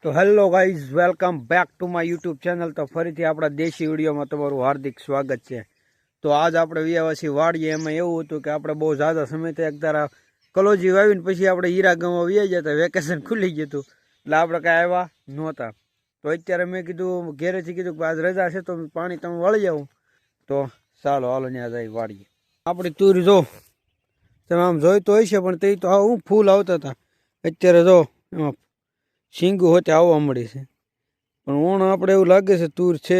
તો hello guys, welcome back to my YouTube channel. તો ફરીથી આપણા દેશી વિડીયોમાં તમારું હાર્દિક સ્વાગત છે. તો આજ આપણે વ્યાવાસી વાડીએ. એમાં એવું હતું કે આપણે બહુ ઝાઝા સમયથી એક તારા કલોજી વાવીને પછી આપણે હીરા ગામમાં વ્યા ગયા હતા. વેકેશન ખુલી ગયું હતું એટલે આપણે કાંઈ આવ્યા નહોતા. તો અત્યારે મેં કીધું ઘેરેથી કીધું કે આજ રજા છે તો પાણી તમે વળી જાઉં. તો ચાલો હાલો ત્યાં જાય વાડીએ. આપણી તુરી જો તમે આમ જોઈ તો હોય છે, પણ તે તો હું ફૂલ આવતા હતા. અત્યારે જો એમાં શીંગું હોતે આવવા મળી છે, પણ ઓણ આપણે એવું લાગે છે તુર છે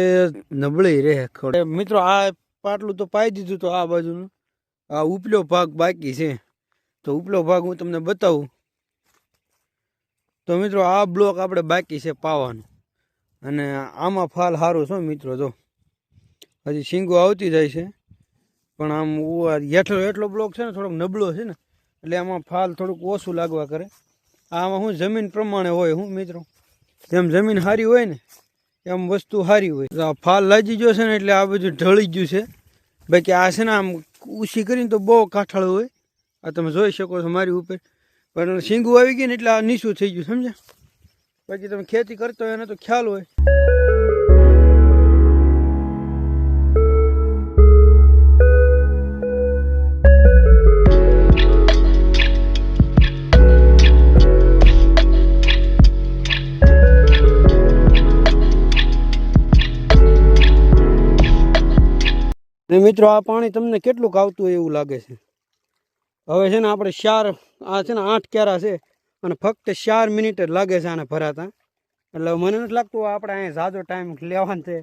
નબળી રહે ખોડે. મિત્રો આ પાટલું તો પાઈ દીધું, તો આ બાજુનું આ ઉપલો ભાગ બાકી છે. તો ઉપલો ભાગ હું તમને બતાવું. તો મિત્રો આ બ્લોક આપણે બાકી છે પાવાનું, અને આમાં ફાલ સારું છે મિત્રો. જો હજી શીંગું આવતી જાય છે, પણ આમ એટલો બ્લોક છે ને થોડોક નબળો છે ને, એટલે આમાં ફાલ થોડુંક ઓછું લાગવા કરે. આમાં હું જમીન પ્રમાણે હોય હું મિત્રો, જેમ જમીન સારી હોય ને એમ વસ્તુ સારી હોય. ફાલ લાગી ગયો છે ને એટલે આ બધું ઢળી ગયું છે. બાકી આ છે ને આમ ઊંચી કરીને તો બહુ કાઠાળ હોય. આ તમે જોઈ શકો છો મારી ઉપર, પણ શીંગું આવી ગઈ ને એટલે આ નીચું થઈ ગયું, સમજ્યા? બાકી તમે ખેતી કરતો હોય એને તો ખ્યાલ હોય. મિત્રો આ પાણી તમને કેટલું આવતું હોય એવું લાગે છે. હવે છે ને આપણે 8 ક્યારા છે અને ફક્ત 4 મિનિટ જ લાગે છે આને ભરાતા. એટલે મને નથી લાગતું આપણે અહીંયા ઝાઝો ટાઈમ લેવાનો છે,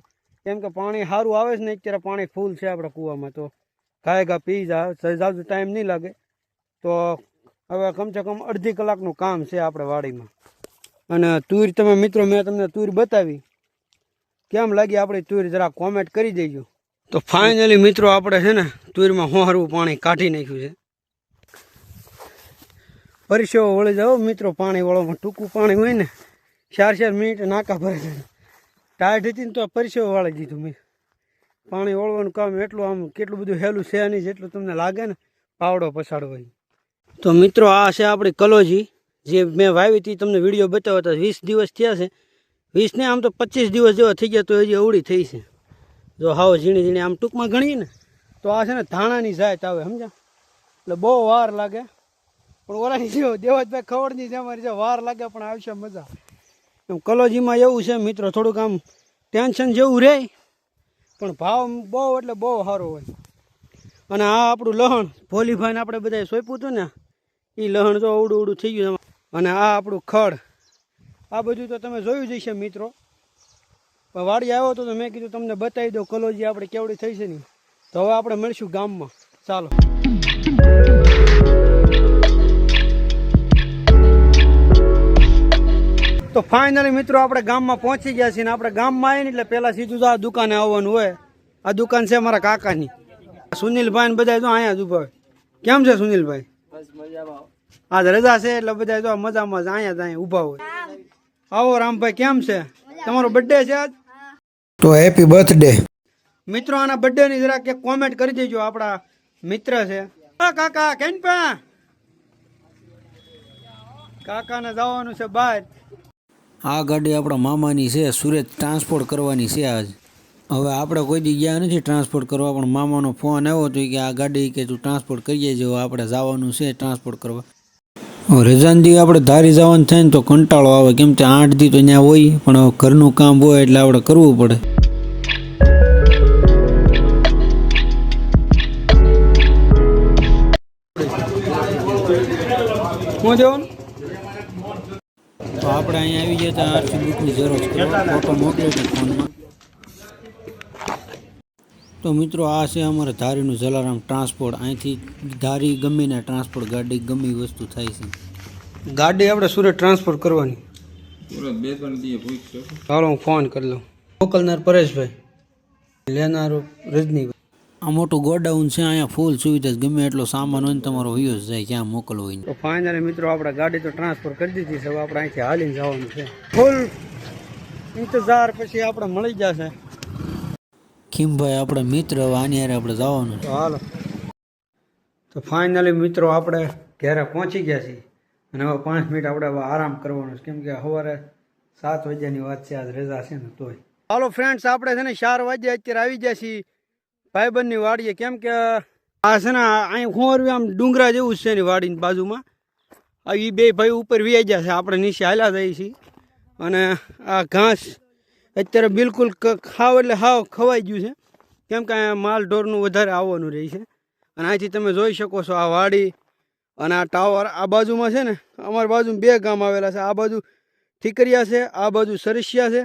કેમ કે પાણી સારું આવે છે ને. અત્યારે પાણી ફૂલ છે આપણા કૂવામાં, તો ઘા પી જાય, ઝાઝો ટાઈમ નહીં લાગે. તો હવે કમસે કમ અડધી કલાકનું કામ છે આપણે વાડીમાં. અને તુર તમે મિત્રો મેં તમને તુર બતાવી, કેમ લાગી આપણી તુર જરા કોમેન્ટ કરી દેજો. તો ફાઇનલી મિત્રો આપણે છે ને તુરમાં હોહરવું પાણી કાઢી નાખ્યું છે. પરસેવો વળી જાઓ મિત્રો પાણી વાળવામાં. ટૂંકું પાણી હોય ને 4 મિનિટ નાકા ભરે છે. ટાઈટ હતી ને તો પરસેવો વાળી દીધું મેં. પાણી વળવાનું કામ એટલું આમ કેટલું બધું હેલું છે નહીં જેટલું તમને લાગે ને પાવડો પછાડવો. તો મિત્રો આ છે આપણી કલોજી, જે મેં વાવી હતી તમને વિડીયો બતાવ્યો હતો. 20 દિવસ થયા છે. 20 ને આમ તો 25 દિવસ જેવા થઈ ગયા, તો હજી અવળી થઈ છે. જો હાવ ઝીણી ઝીણી આમ ટૂંકમાં ગણીએ ને તો આ છે ને ધાણાની જાત આવે, સમજ્યા? એટલે બહુ વાર લાગે, પણ ઓલાની જેવો દેવાજભાઈ ખવડની જે અમારી જે વાર લાગે પણ આવશે મજા. એમ કલોજીમાં એવું છે મિત્રો, થોડુંક આમ ટેન્શન જેવું રહે, પણ ભાવ બહુ એટલે બહુ સારો હોય. અને આ આપણું લહણ ભોલીભાઈને આપણે બધાએ સોંપ્યું હતું ને, એ લહણ જો અવડું થઈ ગયું. અને આ આપણું ખડ, આ બધું તો તમે જોયું જ હશે મિત્રો. વાડી આવ્યો હતો તો મેં કીધું તમને બતાવી દો કલોજી આપણે કેવડી થઈ છે ને. તો હવે આપણે મળીશું ગામમાં, ચાલો. તો ફાઇનલી મિત્રો આપણે ગામમાં પહોંચી ગયા છીએ. ને આપણે ગામમાં આવીને એટલે પહેલાં સીધું આ દુકાને આવવાનું હોય. આ દુકાન છે મારા કાકાની. સુનિલભાઈ ને બધા જો અહીંયા જ ઉભા હોય. કેમ છે સુનિલભાઈ? આજ રજા છે એટલે બધા જો મજામાં જ અહીંયા ઊભા હોય. આવો રામભાઈ, કેમ છે? તમારો બર્થડે છે આજ? તો હેપી બર્થડે મિત્રો. આના બર્થડે ની જરાક એક કોમેન્ટ કરી દેજો. આપણા મિત્ર છે કાકા. કેમ પા કાકાને જવાનું છે બહાર. આ ગાડી આપણા મામાની છે, સુરત ટ્રાન્સપોર્ટ કરવાની છે આજ. હવે આપણે કોઈ દી ગયા નથી ટ્રાન્સપોર્ટ કરવા, પણ મામાનો ફોન આવ્યો હતો કે આ ગાડી કે તું ટ્રાન્સપોર્ટ કરીએ જો, આપણે જવાનું છે ટ્રાન્સપોર્ટ કરવા. રજાની દી આપણે ધારી જવાનું થાય ને તો કંટાળો આવે, કેમ કે 8 દી તો ત્યાં હોય, પણ ઘરનું કામ હોય એટલે આપણે કરવું પડે. હું જવાનું તો આપણે અહીંયા આવી ગયા હતા આરસી બુકની ઝેરોક્ષ કરવા, ફોટો મોકલ્યો હતો ફોનમાં. તો મિત્રો આ છે અમારે ધારીનું જલારામ ટ્રાન્સપોર્ટ. અહીંથી ધારી ગમીને ટ્રાન્સપોર્ટ ગાડી ગમી વસ્તુ થાય છે. ગાડી આપણે સુરત ટ્રાન્સફર કરવાની. ચાલો હું ફોન કરી લઉં. મોકલનાર પરેશભાઈ, લેનારો રજનીભાઈ. આ મોટું ગોડાઉન છે, અહીંયા ફૂલ સુવિધા, ગમે એટલો સામાન હોય ને તમારો વયો જ જાય ક્યાં મોકલવો હોય. તો ફાઇનલી મિત્રો આપણે ગાડી તો ટ્રાન્સફર કરી દીધી છે. હવે આપણે અહીંથી હાલીને જવાનું છે. ફૂલ ઇંતજાર પછી આપણે મળી જશે. ખીમભાઈ આપણે મિત્ર, હવે આની હારે આપણે જવાનું છે. હાલો. તો ફાઇનલી મિત્રો આપણે ઘરે પહોંચી ગયા છીએ. અને હવે 5 મિનિટ આપણે આરામ કરવાનો છે, કેમ કે સવારે 7 વાગ્યાની વાત છે, આજ રજા છે ને તોય. હાલો ફ્રેન્ડ્સ, આપણે છે ને 4 વાગ્યા અત્યારે આવી ગયા છીએ ભાઈબંધની વાડીએ. કેમ કે આ છે ને અહીં ખોરવી આમ ડુંગરા જેવું જ છે ને વાડીની બાજુમાં. એ બે ભાઈ ઉપર વ્યાઈ ગયા છે, આપણે નીચે હાલ્યા જઈએ છીએ. અને આ ઘાસ અત્યારે બિલકુલ ખાવ એટલે હાવ ખવાઈ ગયું છે. કેમ કે અહીંયા માલ ઢોરનું વધારે આવવાનું રહે છે. અને અહીંથી તમે જોઈ શકો છો આ વાડી અને આ ટાવર. આ બાજુમાં છે ને અમારી બાજુમાં 2 ગામ આવેલા છે. આ બાજુ ઠીકરિયા છે, આ બાજુ સરસિયા છે.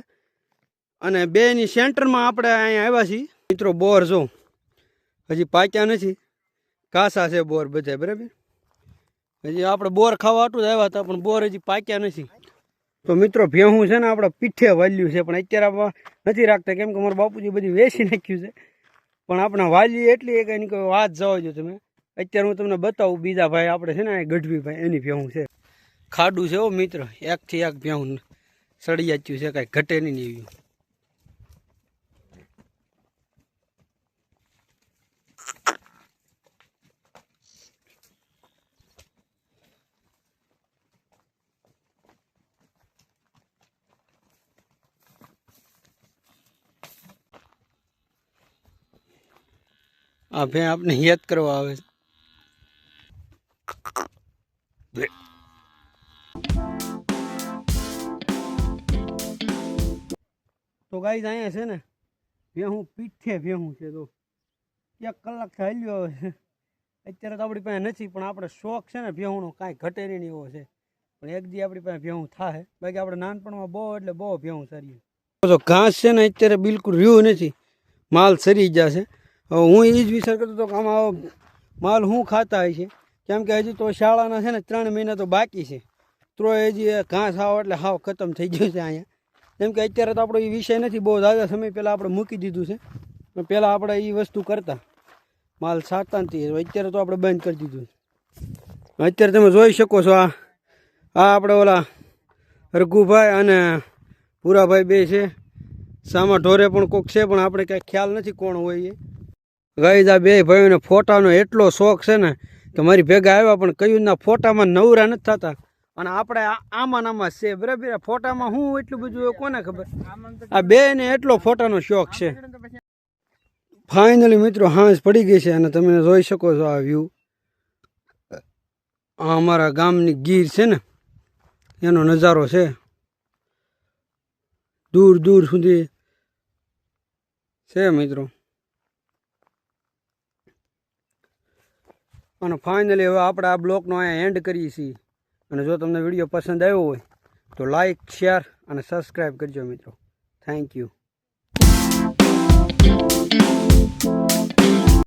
અને બેની સેન્ટરમાં આપણે અહીંયા આવ્યા છીએ મિત્રો. બોર જો હજી પાક્યા નથી, કાસા છે બોર બધા, બરાબર. હજી આપણે બોર ખાવા આટલું જ આવ્યા હતા, પણ બોર હજી પાક્યા નથી. તો મિત્રો ભેહું છે ને આપણે પીઠે વાલ્યું છે, પણ અત્યારે આપણે નથી રાખતા. કેમ કે મારા બાપુજી બધી વેચી નાખ્યું છે. પણ આપણે વાલી એટલી એક એની કોઈ વાત જવા જો તમે. અત્યારે હું તમને બતાવું. બીજા ભાઈ આપણે છે ને ગઢવી ભાઈ, એની ભેહું છે. ખાડું છે હો મિત્ર, 1 થી 1 ભેહું સળિયાચ્યું છે, કાંઈ ઘટે નહીં એવી. આ ભે આપણે યાદ કરવા આવે છે. તો ગાઈઝ અહીંયા છે ને ભેહું પીઠે ભેહું છે. તો 1 કલાક હાલ્યો આવે. અત્યારે તો આપણી પાસે નથી, પણ આપણે શોખ છે ને ભેહુંનો કાંઈ ઘટે નહીં એવો છે. પણ એક દી આપણી પાસે ભેહું થાય. બાકી આપણે નાનપણમાં બહુ એટલે બહુ ભેહું સરીએ. તો ઘાસ છે ને અત્યારે બિલકુલ રહ્યું નથી, માલ સરી જશે. હવે હું એ જ વિચાર કરતો હતો કે આમાં માલ શું ખાતા હોય છે. કેમ કે હજી તો શાળાના છે ને 3 મહિના તો બાકી છે. તો હજી ઘાસ આવો એટલે હાવ ખતમ થઈ ગયું છે અહીંયા. કેમ કે અત્યારે તો આપણો એ વિષય નથી. બહુ ઝાઝા સમય પહેલાં આપણે મૂકી દીધું છે. પહેલાં આપણે એ વસ્તુ કરતા, માલ સારતા નથી. અત્યારે તો આપણે બંધ કરી દીધું. અત્યારે તમે જોઈ શકો છો આ આપણે ઓલા રઘુભાઈ અને પુરાભાઈ બે છે. સામા ઢોરે પણ કોક છે, પણ આપણે કાંઈ ખ્યાલ નથી કોણ હોય એ. ગાઈઝ આ 2 ભાઈઓને ફોટાનો એટલો શોખ છે ને કે મારી ભેગા આવ્યા, પણ કયું ના ફોટામાં નવરા નથી થતા. અને આપણે આમાં છે, બરાબર. ફોટામાં હું એટલું બધું કોને ખબર. આ 2 ને એટલો ફોટાનો શોખ છે. ફાઇનલી મિત્રો હાંજ પડી ગઈ છે અને તમે જોઈ શકો છો આ વ્યૂ. આ અમારા ગામની ગીર છે ને એનો નજારો છે. દૂર દૂર સુધી છે મિત્રો. અને ફાઇનલી હવે આપણે આ બ્લોગનો અહીંયા એન્ડ કરીએ છીએ. અને જો તમને વિડીયો પસંદ આવ્યો હોય તો લાઈક, શેર અને સબસ્ક્રાઈબ કરજો મિત્રો. Thank you.